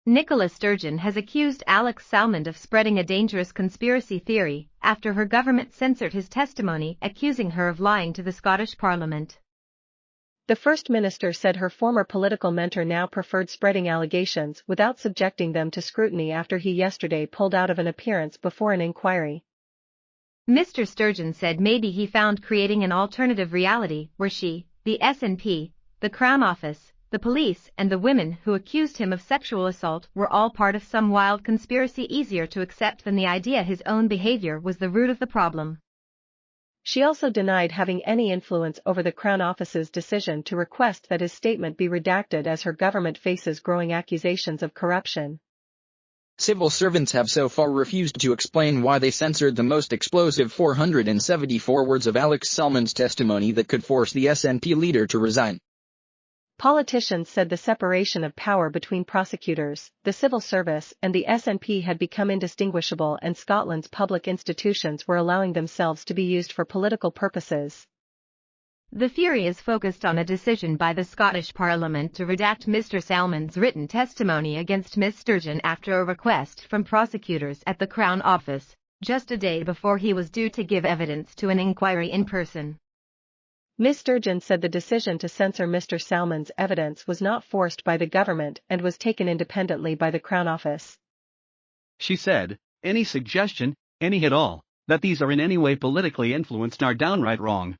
Nicola Sturgeon has accused Alex Salmond of spreading a dangerous conspiracy theory after her government censored his testimony, accusing her of lying to the Scottish Parliament. The First Minister said her former political mentor now preferred spreading allegations without subjecting them to scrutiny after he yesterday pulled out of an appearance before an inquiry. Mr. Sturgeon said maybe he found creating an alternative reality where she, the SNP, the Crown Office, the police and the women who accused him of sexual assault were all part of some wild conspiracy easier to accept than the idea his own behaviour was the root of the problem. She also denied having any influence over the Crown Office's decision to request that his statement be redacted as her government faces growing accusations of corruption. Civil servants have so far refused to explain why they censored the most explosive 474 words of Alex Salmond's testimony that could force the SNP leader to resign. Politicians said the separation of power between prosecutors, the civil service and the SNP had become indistinguishable, and Scotland's public institutions were allowing themselves to be used for political purposes. The fury is focused on a decision by the Scottish Parliament to redact Mr. Salmond's written testimony against Ms. Sturgeon after a request from prosecutors at the Crown Office, just a day before he was due to give evidence to an inquiry in person. Ms. Sturgeon said the decision to censor Mr. Salmond's evidence was not forced by the government and was taken independently by the Crown Office. She said, "Any suggestion, any at all, that these are in any way politically influenced are downright wrong.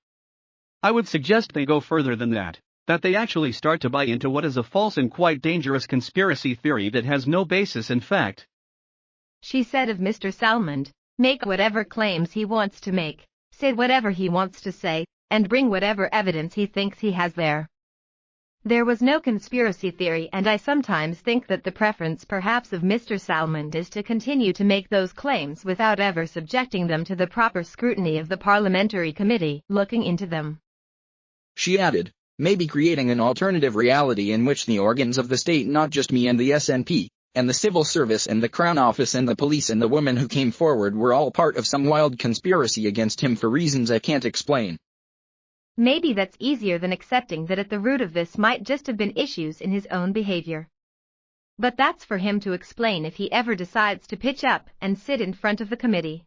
I would suggest they go further than that they actually start to buy into what is a false and quite dangerous conspiracy theory that has no basis in fact." She said of Mr. Salmond, "Make whatever claims he wants to make, say whatever he wants to say, and bring whatever evidence he thinks he has there. There was no conspiracy theory, and I sometimes think that the preference perhaps of Mr. Salmond is to continue to make those claims without ever subjecting them to the proper scrutiny of the parliamentary committee looking into them." She added, "Maybe creating an alternative reality in which the organs of the state, not just me and the SNP, and the civil service and the Crown Office and the police and the women who came forward were all part of some wild conspiracy against him for reasons I can't explain. Maybe that's easier than accepting that at the root of this might just have been issues in his own behavior. But that's for him to explain if he ever decides to pitch up and sit in front of the committee."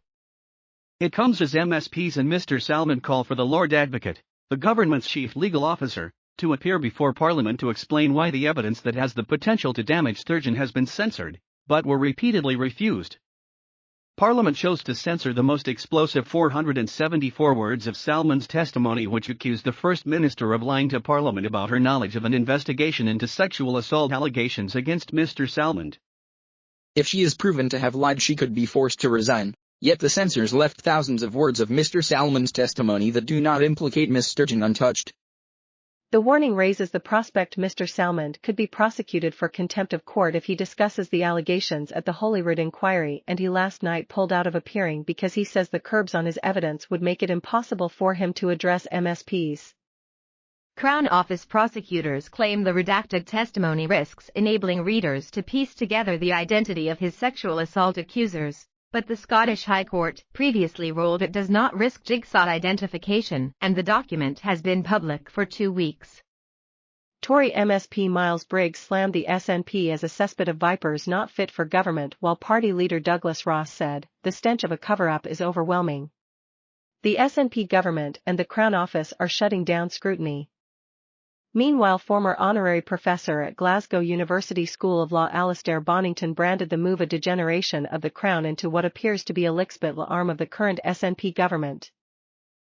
It comes as MSPs and Mr. Salmond call for the Lord Advocate, the government's chief legal officer, to appear before Parliament to explain why the evidence that has the potential to damage Sturgeon has been censored, but were repeatedly refused. Parliament chose to censor the most explosive 474 words of Salmond's testimony, which accused the First Minister of lying to Parliament about her knowledge of an investigation into sexual assault allegations against Mr. Salmond. If she is proven to have lied, she could be forced to resign, yet the censors left thousands of words of Mr. Salmond's testimony that do not implicate Ms. Sturgeon untouched. The warning raises the prospect Mr. Salmond could be prosecuted for contempt of court if he discusses the allegations at the Holyrood inquiry, and he last night pulled out of appearing because he says the curbs on his evidence would make it impossible for him to address MSPs. Crown Office prosecutors claim the redacted testimony risks enabling readers to piece together the identity of his sexual assault accusers, but the Scottish High Court previously ruled it does not risk jigsaw identification, and the document has been public for 2 weeks. Tory MSP Miles Briggs slammed the SNP as a cesspit of vipers not fit for government, while party leader Douglas Ross said, "The stench of a cover-up is overwhelming. The SNP government and the Crown Office are shutting down scrutiny." Meanwhile, former honorary professor at Glasgow University School of Law Alastair Bonington branded the move a degeneration of the Crown into what appears to be a lickspittle arm of the current SNP government.